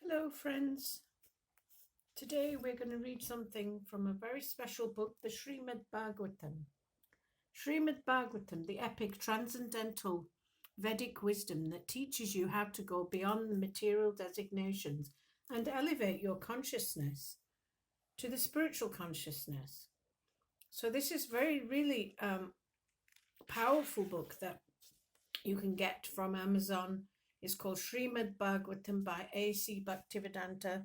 Hello, friends. Today we're going to read something from a very special book, the Srimad Bhagavatam. Srimad Bhagavatam, the epic transcendental Vedic wisdom that teaches you how to go beyond the material designations and elevate your consciousness to the spiritual consciousness. So this is really powerful book that you can get from Amazon. It's called Srimad Bhagavatam by A.C. Bhaktivedanta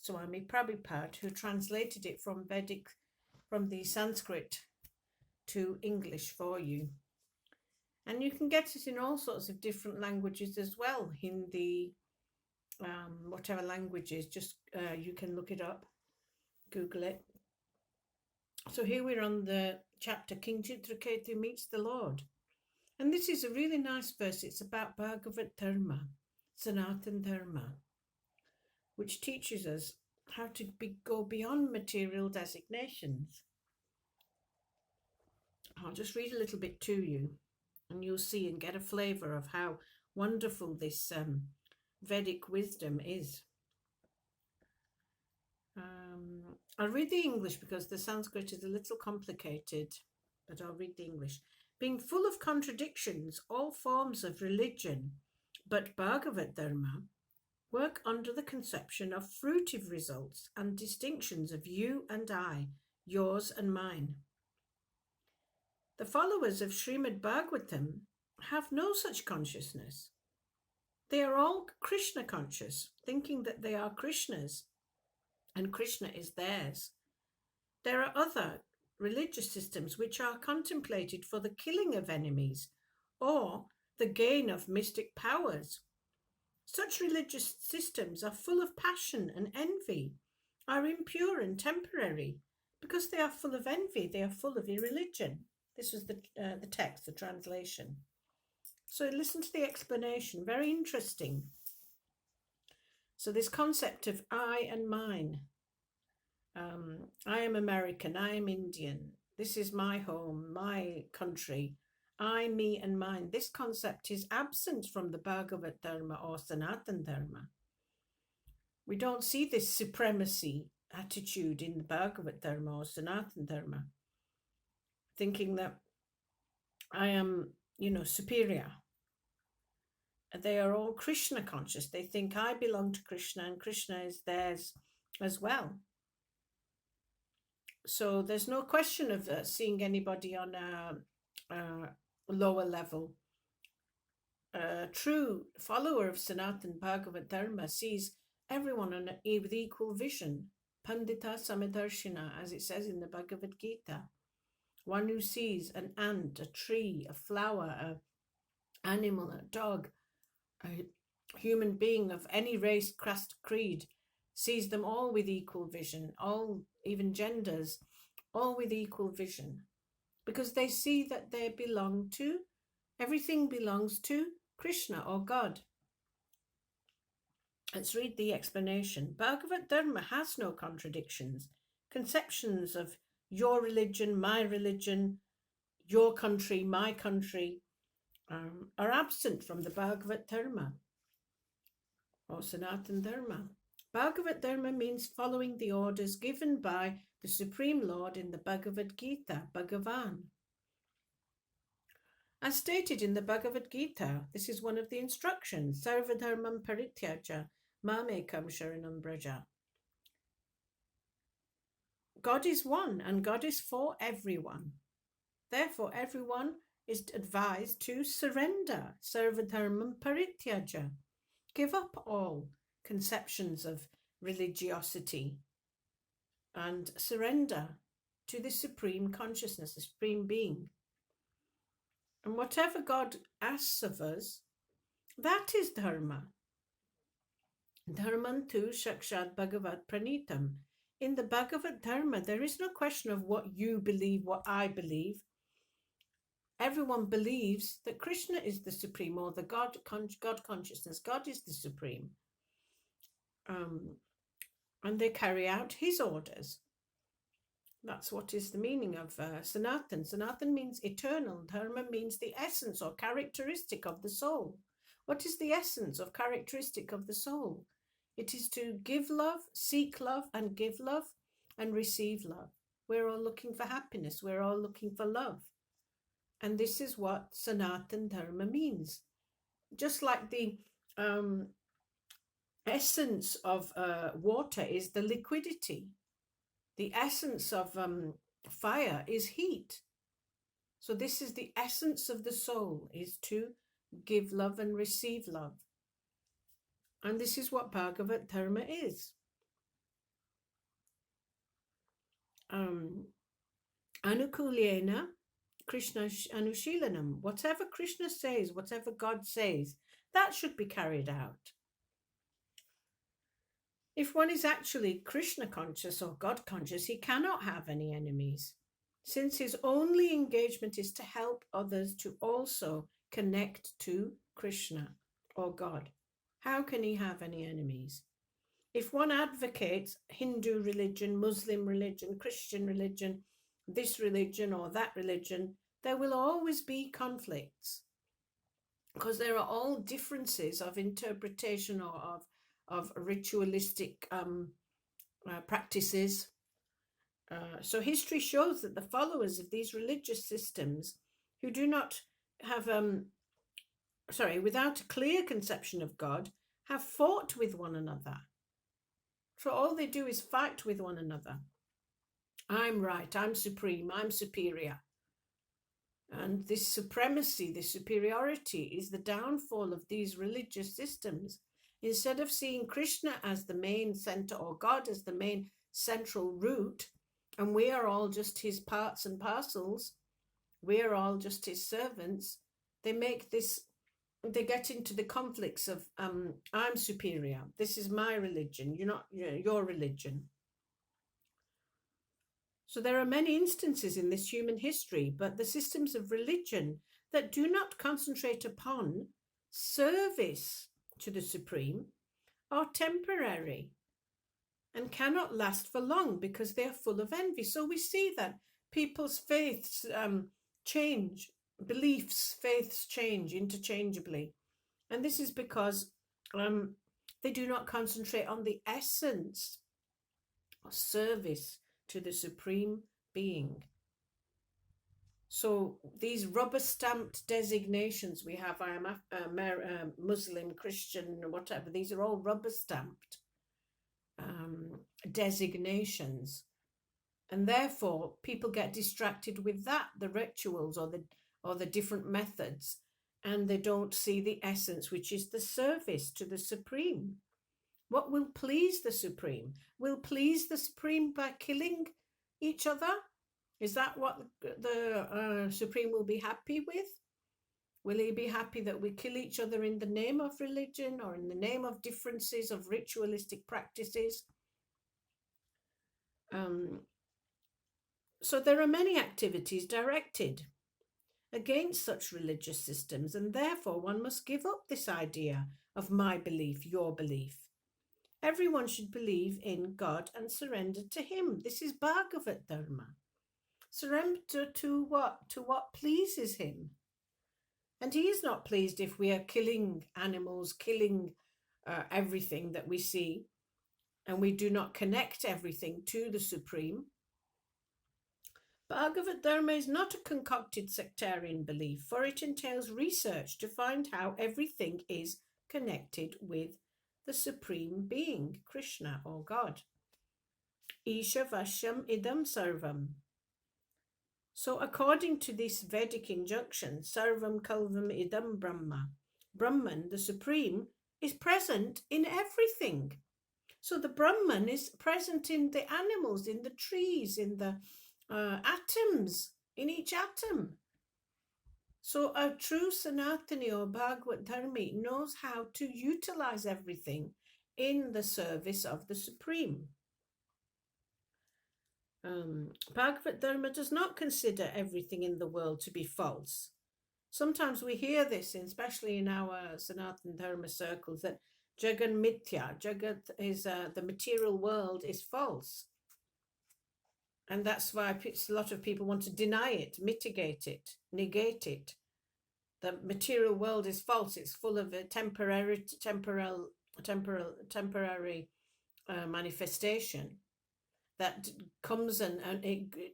Swami Prabhupada, who translated it from the Sanskrit to English for you. And you can get it in all sorts of different languages as well. Hindi, whatever languages, just you can look it up, Google it. So here we're on the chapter King Chitraketu meets the Lord. And this is a really nice verse. It's about Bhagavata Dharma, Sanatan Dharma, which teaches us how to go beyond material designations. I'll just read a little bit to you and you'll see and get a flavour of how wonderful this Vedic wisdom is. I'll read the English because the Sanskrit is a little complicated, but I'll read the English. Being full of contradictions, all forms of religion, but Bhagavad Dharma, work under the conception of fruitive results and distinctions of you and I, yours and mine. The followers of Srimad Bhagavatam have no such consciousness. They are all Krishna conscious, thinking that they are Krishna's and Krishna is theirs. There are other religious systems which are contemplated for the killing of enemies or the gain of mystic powers. Such religious systems are full of passion and envy, are impure and temporary. Because they are full of envy, they are full of irreligion. This was the text, the translation. So listen to the explanation, very interesting. So this concept of I and mine. I am American, I am Indian. This is my home, my country. I, me, and mine. This concept is absent from the Bhagavata Dharma or Sanatan Dharma. We don't see this supremacy attitude in the Bhagavata Dharma or Sanatan Dharma, thinking that I am, superior. They are all Krishna conscious. They think I belong to Krishna and Krishna is theirs as well. So there's no question of seeing anybody on a lower level. A true follower of Sanatan Bhagavad Dharma sees everyone with equal vision. Pandita Samadarshina, as it says in the Bhagavad Gita. One who sees an ant, a tree, a flower, an animal, a dog, a human being of any race, caste, creed, sees them all with equal vision, all, even genders, all with equal vision, because they see that they belong to, everything belongs to Krishna or God. Let's read the explanation. Bhagavad Dharma has no contradictions. Conceptions of your religion, my religion, your country, my country, are absent from the Bhagavad Dharma or Sanatan Dharma. Bhagavad Dharma means following the orders given by the Supreme Lord in the Bhagavad Gita, Bhagavan. As stated in the Bhagavad Gita, this is one of the instructions, Sarvadharmam Parityaja, Mamekam Sharanam Braja. God is one and God is for everyone. Therefore, everyone is advised to surrender, Sarvadharmam Parityaja. Give up all conceptions of religiosity and surrender to the supreme consciousness, the supreme being. And whatever God asks of us, that is dharma. Dharmantu Shakshad Bhagavat Pranitam. In the Bhagavad Dharma, there is no question of what you believe, what I believe. Everyone believes that Krishna is the supreme, or the God consciousness. God is the supreme. And they carry out his orders. That's what is the meaning of Sanatan. Sanatan means eternal. Dharma means the essence or characteristic of the soul. What is the essence or characteristic of the soul? It is to give love, seek love, and give love, and receive love. We're all looking for happiness. We're all looking for love. And this is what Sanatan Dharma means. Just like the essence of water is the liquidity, the essence of fire is heat. So this is the essence of the soul, is to give love and receive love. And this is what Bhagavata Dharma is. Anukulyena Krishna Anushilanam. Whatever Krishna says, whatever God says, that should be carried out. If one is actually Krishna conscious or God conscious, he cannot have any enemies, since his only engagement is to help others to also connect to Krishna or God. How can he have any enemies? If one advocates Hindu religion, Muslim religion, Christian religion, this religion or that religion, there will always be conflicts, because there are all differences of interpretation or of ritualistic practices. So history shows that the followers of these religious systems who do not have, without a clear conception of God, have fought with one another. So all they do is fight with one another. I'm right, I'm supreme, I'm superior. And this supremacy, this superiority is the downfall of these religious systems. Instead of seeing Krishna as the main center or God as the main central root, and we are all just his parts and parcels, we are all just his servants, they get into the conflicts of, I'm superior, this is my religion, you're not your religion. So there are many instances in this human history, but the systems of religion that do not concentrate upon service to the Supreme are temporary and cannot last for long because they are full of envy. So we see that people's faiths change, faiths change interchangeably. And this is because they do not concentrate on the essence of service to the Supreme Being. So these rubber-stamped designations we have, I am a Muslim, Christian, whatever, these are all rubber-stamped designations. And therefore, people get distracted with that, the rituals or the different methods, and they don't see the essence, which is the service to the Supreme. What will please the Supreme? Will please the Supreme by killing each other? Is that what the Supreme will be happy with? Will he be happy that we kill each other in the name of religion or in the name of differences of ritualistic practices? So there are many activities directed against such religious systems, and therefore one must give up this idea of my belief, your belief. Everyone should believe in God and surrender to him. This is Bhagavata Dharma. Surrender to what? To what pleases him. And he is not pleased if we are killing animals, killing everything that we see, and we do not connect everything to the Supreme. Bhagavata Dharma is not a concocted sectarian belief, for it entails research to find how everything is connected with the Supreme Being, Krishna or God. Isha Vashyam Idam Sarvam. So according to this Vedic injunction, Sarvam Kalvam Idam Brahma, Brahman, the Supreme, is present in everything. So the Brahman is present in the animals, in the trees, in the atoms, in each atom. So a true Sanatani or Bhagavad Dharmi knows how to utilize everything in the service of the Supreme. Bhagavad Dharma does not consider everything in the world to be false. Sometimes we hear this, especially in our Sanatan Dharma circles, that Jagat Mithya, Jagat is the material world is false. And that's why a lot of people want to deny it, mitigate it, negate it. The material world is false. It's full of temporal temporary manifestation that comes and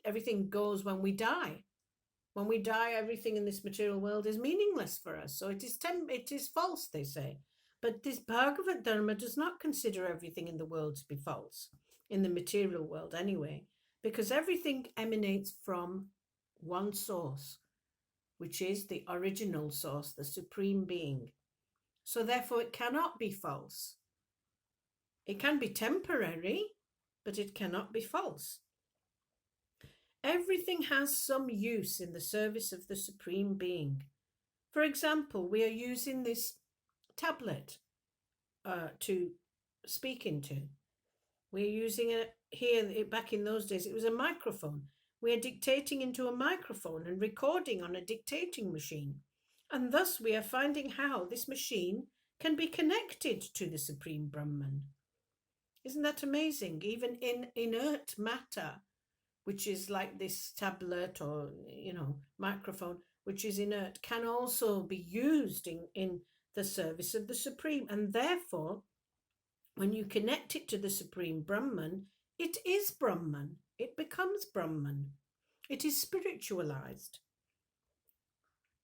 everything goes when we die. When we die, everything in this material world is meaningless for us. So it is false, they say. But this Bhagavad Dharma does not consider everything in the world to be false, in the material world anyway, because everything emanates from one source, which is the original source, the supreme being. So therefore it cannot be false. It can be temporary, but it cannot be false. Everything has some use in the service of the Supreme Being. For example, we are using this tablet to speak into. We're using it here. Back in those days, it was a microphone. We are dictating into a microphone and recording on a dictating machine. And thus we are finding how this machine can be connected to the Supreme Brahman. Isn't that amazing? Even in inert matter, which is like this tablet or, microphone, which is inert, can also be used in the service of the Supreme. And therefore, when you connect it to the Supreme Brahman, it is Brahman. It becomes Brahman. It is spiritualized.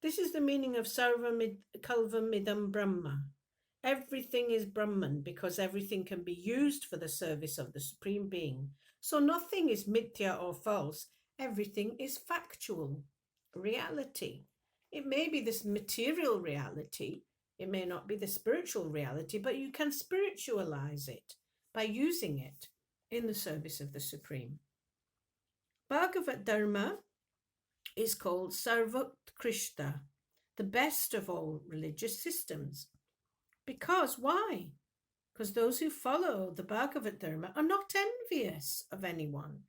This is the meaning of Sarvam Kalvam Idam Brahma. Everything is Brahman because everything can be used for the service of the Supreme Being. So nothing is mithya or false. Everything is factual, reality. It may be this material reality. It may not be the spiritual reality, but you can spiritualize it by using it in the service of the Supreme. Bhagavad Dharma is called Sarvotkrishtha, the best of all religious systems. Because why? Because those who follow the Bhagavad Dharma are not envious of anyone.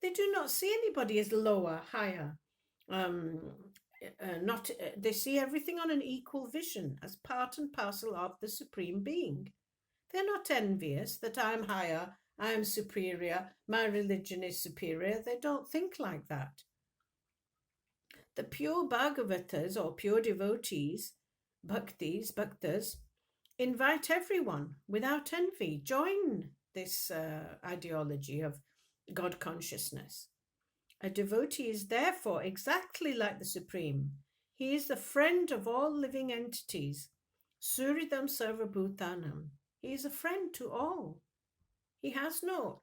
They do not see anybody as lower, higher. They see everything on an equal vision as part and parcel of the Supreme Being. They're not envious that I'm higher, I'm superior, my religion is superior. They don't think like that. The pure Bhagavatas or pure devotees, bhaktas, invite everyone without envy, join this ideology of God consciousness. A devotee is therefore exactly like the Supreme. He is the friend of all living entities. Suridam Sarva Bhutanam. He is a friend to all. He has no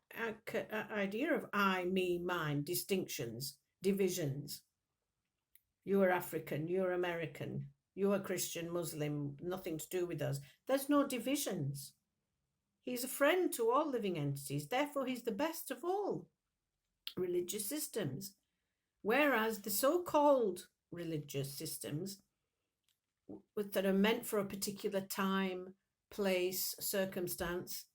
idea of I, me, mine, distinctions, divisions. You are African, you're American, you are Christian, Muslim, nothing to do with us. There's no divisions. He's a friend to all living entities. Therefore, he's the best of all religious systems. Whereas the so-called religious systems that are meant for a particular time, place, circumstance,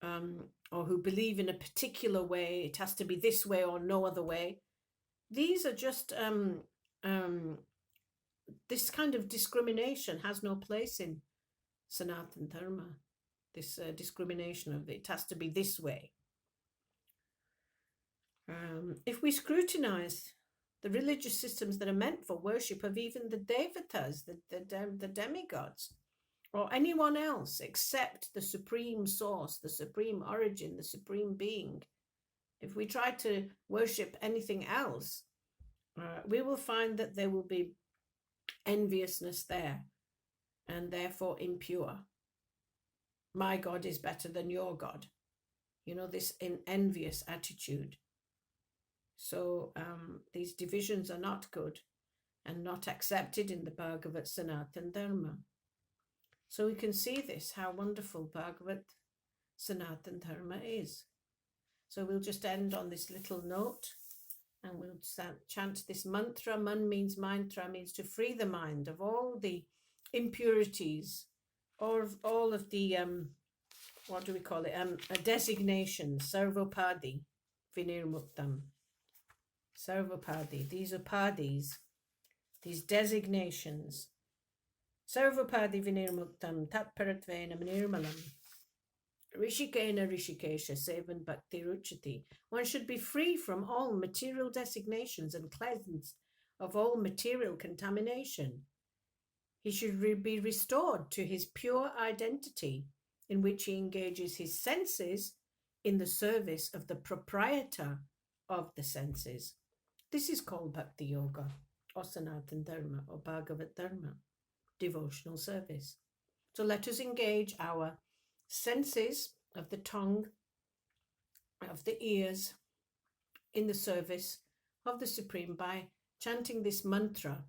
or who believe in a particular way, it has to be this way or no other way, these are just this kind of discrimination has no place in Sanatan Dharma. This discrimination of it has to be this way. If we scrutinize the religious systems that are meant for worship of even the devatas, the demigods, or anyone else except the supreme source, the supreme origin, the supreme being, if we try to worship anything else, we will find that there will be enviousness there and therefore impure. My God is better than your God. This envious attitude. So these divisions are not good and not accepted in the Bhagavat Sanatan Dharma. So we can see this, how wonderful Bhagavat Sanatan Dharma is. So we'll just end on this little note and we'll chant this mantra. Man means mantra, means to free the mind of all the impurities or all of the, designations, sarvopadi, vinirmuktam. Sarvopadi, these upadis, these designations. Sarvopadi vinirmuktam tatparatvena nirmalam. Rishikena rishikesha sevan bhakti ruchati. One should be free from all material designations and cleansed of all material contamination. He should be restored to his pure identity, in which he engages his senses in the service of the proprietor of the senses. This is called Bhakti Yoga, or Sanatan Dharma, or Bhagavata Dharma, devotional service. So let us engage our senses of the tongue, of the ears, in the service of the Supreme by chanting this mantra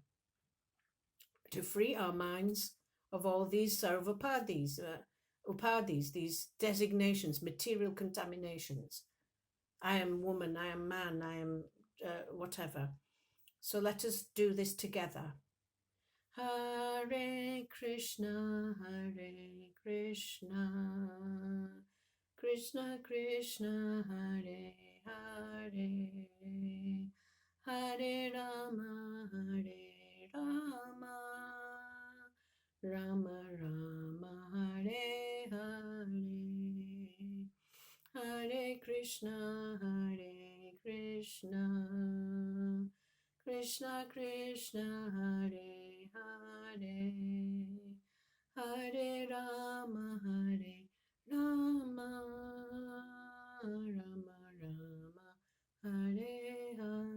to free our minds of all these sarvapadis, upadis, these designations, material contaminations. I am woman, I am man, I am whatever. So let us do this together. Hare Krishna, Krishna Krishna, Hare Hare, Hare Rama, Rama Rama, Hare Hare, Hare Krishna, Krishna Krishna, Hare Hare, Hare Rama, Rama Rama, Hare Hare.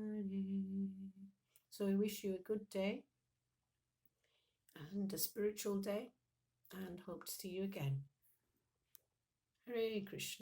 So I wish you a good day and a spiritual day, and hope to see you again. Hare Krishna.